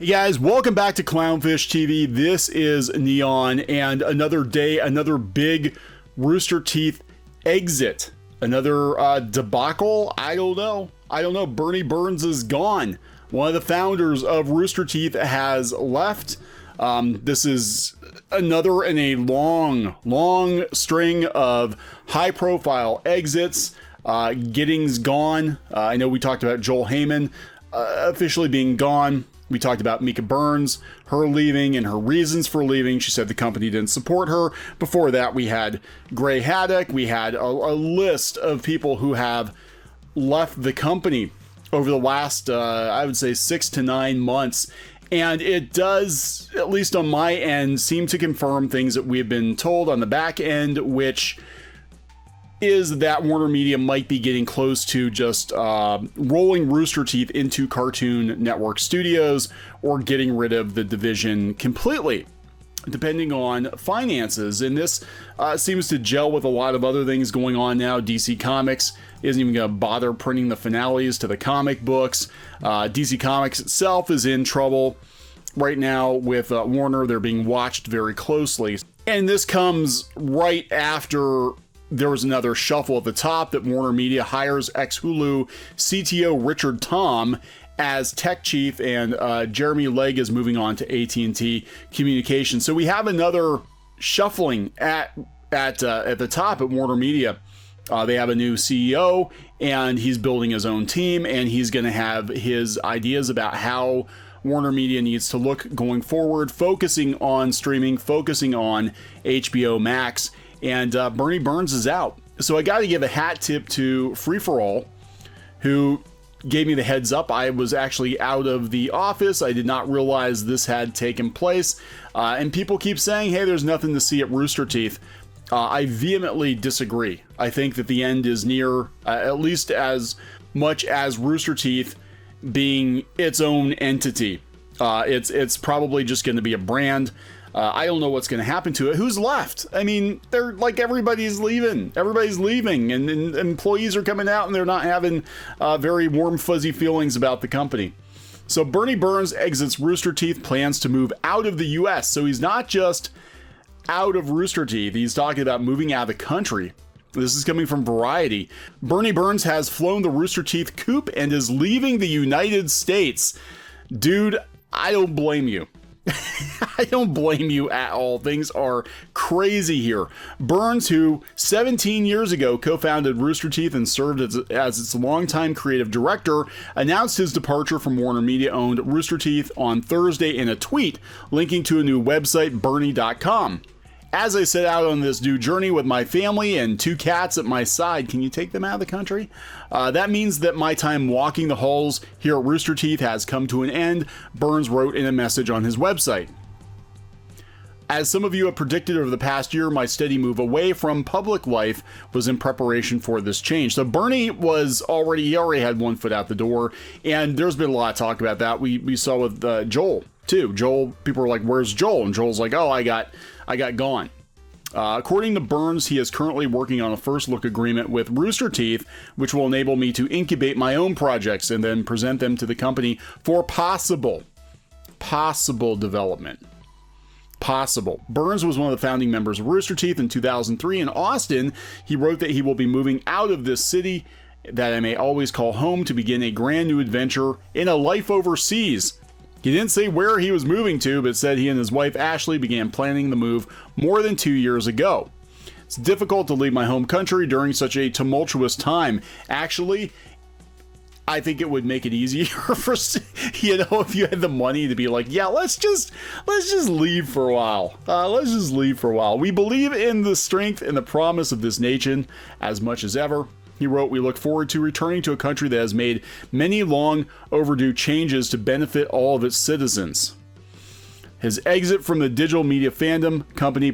Hey guys, welcome back to CLOWNFISH TV. This is Kneon, and another day, another big Rooster Teeth exit. Another debacle? I don't know. Burnie Burns is gone. One of the founders of Rooster Teeth has left. This is another in a long string of high-profile exits. Giddings gone. I know we talked about Joel Heyman officially being gone. We talked about Mika Burns, her leaving and her reasons for leaving. She said the company didn't support her. Before that, we had Gray Haddock. We had a list of people who have left the company over the last, I would say, 6 to 9 months. And it does, at least on my end, seem to confirm things that we've been told on the back end, which is that Warner Media might be getting close to just rolling Rooster Teeth into Cartoon Network Studios or getting rid of the division completely, depending on finances. And this seems to gel with a lot of other things going on now. DC Comics isn't even going to bother printing the finales to the comic books. DC Comics itself is in trouble right now with Warner. They're being watched very closely. And this comes right after there was another shuffle at the top that Warner Media hires ex-Hulu CTO Richard Tom as tech chief, and Jeremy Legg is moving on to AT&T Communications. So we have another shuffling at the top at Warner Media. They have a new CEO, and he's building his own team, and he's going to have his ideas about how Warner Media needs to look going forward, focusing on streaming, focusing on HBO Max. And Burnie Burns is out. So I got to give a hat tip to Free For All, who gave me the heads up. I was actually out of the office. I did not realize this had taken place. And people keep saying, hey, there's nothing to see at Rooster Teeth. I vehemently disagree. I think that the end is near, at least as much as Rooster Teeth being its own entity. It's probably just going to be a brand. I don't know what's going to happen to it. Who's left? I mean, they're like everybody's leaving. Everybody's leaving, and employees are coming out, and they're not having very warm, fuzzy feelings about the company. So Burnie Burns exits Rooster Teeth, plans to move out of the U.S. So he's not just out of Rooster Teeth. He's talking about moving out of the country. This is coming from Variety. Burnie Burns has flown the Rooster Teeth coop and is leaving the United States. Dude, I don't blame you. I don't blame you at all. Things are crazy here. Burns, who 17 years ago co-founded Rooster Teeth and served as its longtime creative director, announced his departure from Warner Media-owned Rooster Teeth on Thursday in a tweet linking to a new website, Burnie.com. As I set out on this new journey with my family and 2 cats at my side, can you take them out of the country? That means that my time walking the halls here at Rooster Teeth has come to an end, Burns wrote in a message on his website. As some of you have predicted over the past year, my steady move away from public life was in preparation for this change. So Burnie he already had one foot out the door, and there's been a lot of talk about that. We saw with Joel too. Joel, people were like, where's Joel? And Joel's like, oh, I got gone. According to Burns, he is currently working on a first look agreement with Rooster Teeth, which will enable me to incubate my own projects and then present them to the company for possible development. Possible. Burns was one of the founding members of Rooster Teeth in 2003. In Austin, he wrote that he will be moving out of this city that I may always call home to begin a grand new adventure in a life overseas. He didn't say where he was moving to, but said he and his wife Ashley began planning the move more than 2 years ago. It's difficult to leave my home country during such a tumultuous time. Actually, I think it would make it easier for, if you had the money to be like, yeah, let's just leave for a while. We believe in the strength and the promise of this nation as much as ever. He wrote, we look forward to returning to a country that has made many long overdue changes to benefit all of its citizens. His exit from the digital media fandom company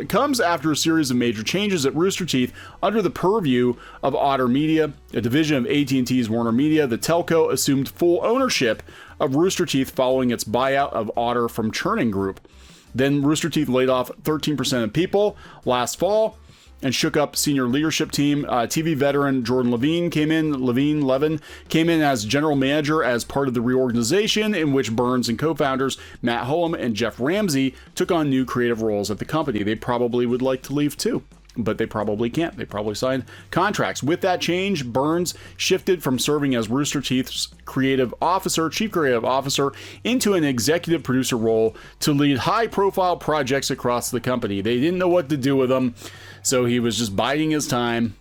comes after a series of major changes at Rooster Teeth under the purview of Otter Media, a division of AT&T's Warner Media. The telco assumed full ownership of Rooster Teeth following its buyout of Otter from Churning Group. Then Rooster Teeth laid off 13% of people last fall. and shook up senior leadership team. TV veteran Jordan Levine came in as general manager as part of the reorganization in which Burns and co-founders Matt Hullum and Jeff Ramsey took on new creative roles at the company. They probably would like to leave too, but they probably can't. They probably signed contracts. With that change, Burns shifted from serving as Rooster Teeth's chief creative officer, into an executive producer role to lead high-profile projects across the company. They didn't know what to do with him, so he was just biding his time.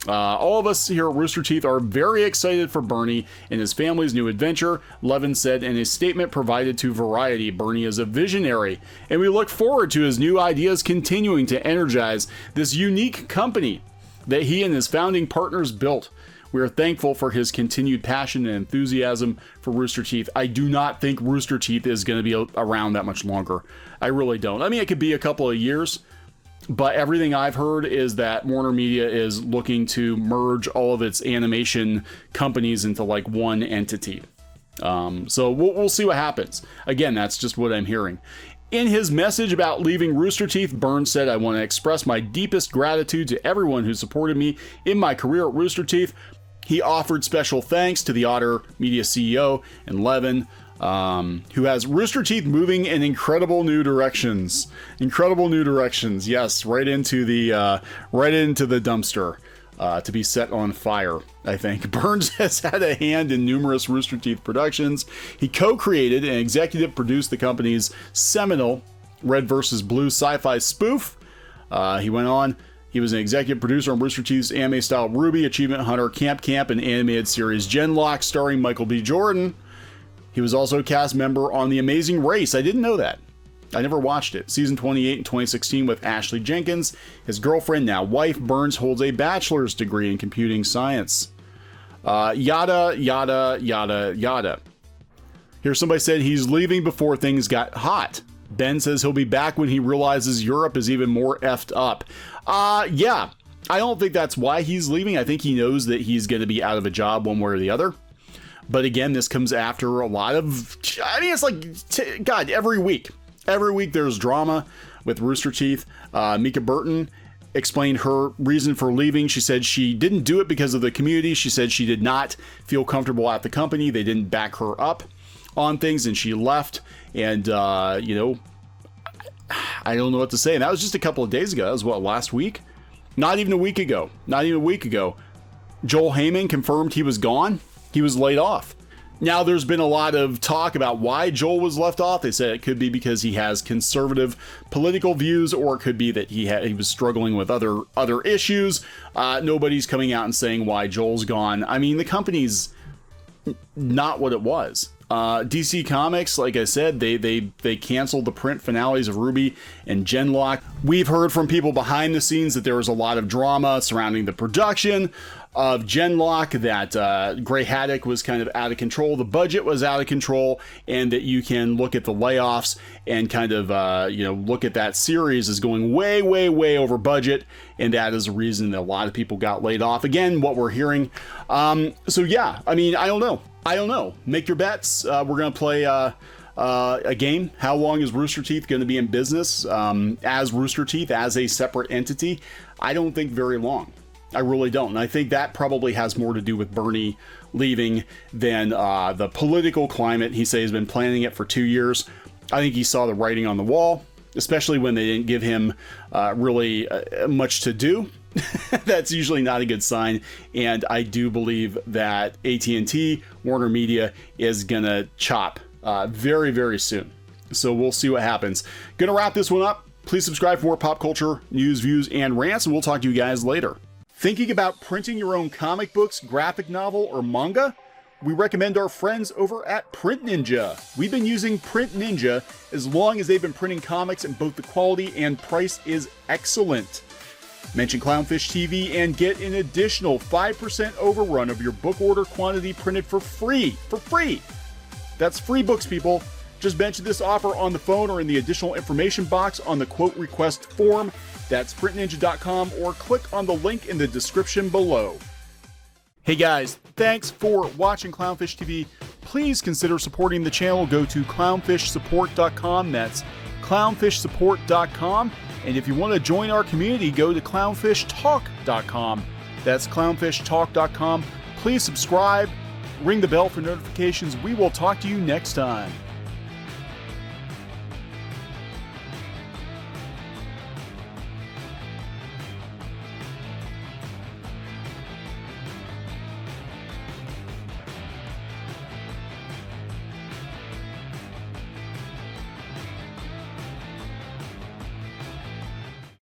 All of us here at Rooster Teeth are very excited for Burnie and his family's new adventure, Levin said in a statement provided to Variety. Burnie is a visionary, and we look forward to his new ideas continuing to energize this unique company that he and his founding partners built. We are thankful for his continued passion and enthusiasm for Rooster Teeth. I do not think Rooster Teeth is going to be around that much longer. I really don't. I mean, it could be a couple of years, but everything I've heard is that Warner Media is looking to merge all of its animation companies into like one entity. So we'll see what happens. Again, that's just what I'm hearing. In his message about leaving Rooster Teeth, Burns said, "I want to express my deepest gratitude to everyone who supported me in my career at Rooster Teeth." He offered special thanks to the Otter Media CEO and Levin, who has Rooster Teeth moving in incredible new directions. Incredible new directions, yes, right into the dumpster to be set on fire. I think Burns has had a hand in numerous Rooster Teeth productions. He co-created and executive produced the company's seminal Red vs. Blue sci-fi spoof. He went on. He was an executive producer on Rooster Teeth's anime-style Ruby, Achievement Hunter, Camp and animated series Genlock, starring Michael B. Jordan. He was also a cast member on The Amazing Race. I didn't know that. I never watched it. Season 28 in 2016 with Ashley Jenkins. His girlfriend, now wife, Burns holds a bachelor's degree in computing science. Yada, yada, yada, yada. Here somebody said he's leaving before things got hot. Ben says he'll be back when he realizes Europe is even more effed up. Yeah, I don't think that's why he's leaving. I think he knows that he's going to be out of a job one way or the other. But again, this comes after a lot of, I mean, it's like, God, every week there's drama with Rooster Teeth. Mika Burton explained her reason for leaving. She said she didn't do it because of the community. She said she did not feel comfortable at the company. They didn't back her up on things, and she left. And, you know, I don't know what to say. And that was just a couple of days ago. That was what, last week? Not even a week ago. Joel Heyman confirmed he was gone. He was laid off. Now, there's been a lot of talk about why Joel was left off. They said it could be because he has conservative political views, or it could be that he was struggling with other issues. Nobody's coming out and saying why Joel's gone. I mean, the company's not what it was. DC Comics, like I said, they canceled the print finales of Ruby and Genlock. We've heard from people behind the scenes that there was a lot of drama surrounding the production of Genlock, that Grey Haddock was kind of out of control, the budget was out of control, and that you can look at the layoffs and kind of look at that series as going way, way, way over budget, and that is a reason that a lot of people got laid off. Again, what we're hearing. So yeah, I mean, I don't know. Make your bets. We're going to play a game. How long is Rooster Teeth going to be in business as Rooster Teeth, as a separate entity? I don't think very long. I really don't. And I think that probably has more to do with Burnie leaving than the political climate. He says he's been planning it for 2 years. I think he saw the writing on the wall, especially when they didn't give him really much to do. That's usually not a good sign. And I do believe that AT&T, Warner Media, is going to chop very, very soon. So we'll see what happens. Going to wrap this one up. Please subscribe for more pop culture news, views, and rants, and we'll talk to you guys later. Thinking about printing your own comic books, graphic novel, or manga? We recommend our friends over at PrintNinja. We've been using PrintNinja as long as they've been printing comics, and both the quality and price is excellent. Mention CLOWNFISH TV and get an additional 5% overrun of your book order quantity printed for free. That's free books, people. Just mention this offer on the phone or in the additional information box on the quote request form. That's printninja.com, or click on the link in the description below. Hey guys, thanks for watching CLOWNFISH TV. Please consider supporting the channel. Go to clownfishsupport.com. That's clownfishsupport.com. And if you want to join our community, go to clownfishtalk.com. That's clownfishtalk.com. Please subscribe, ring the bell for notifications. We will talk to you next time.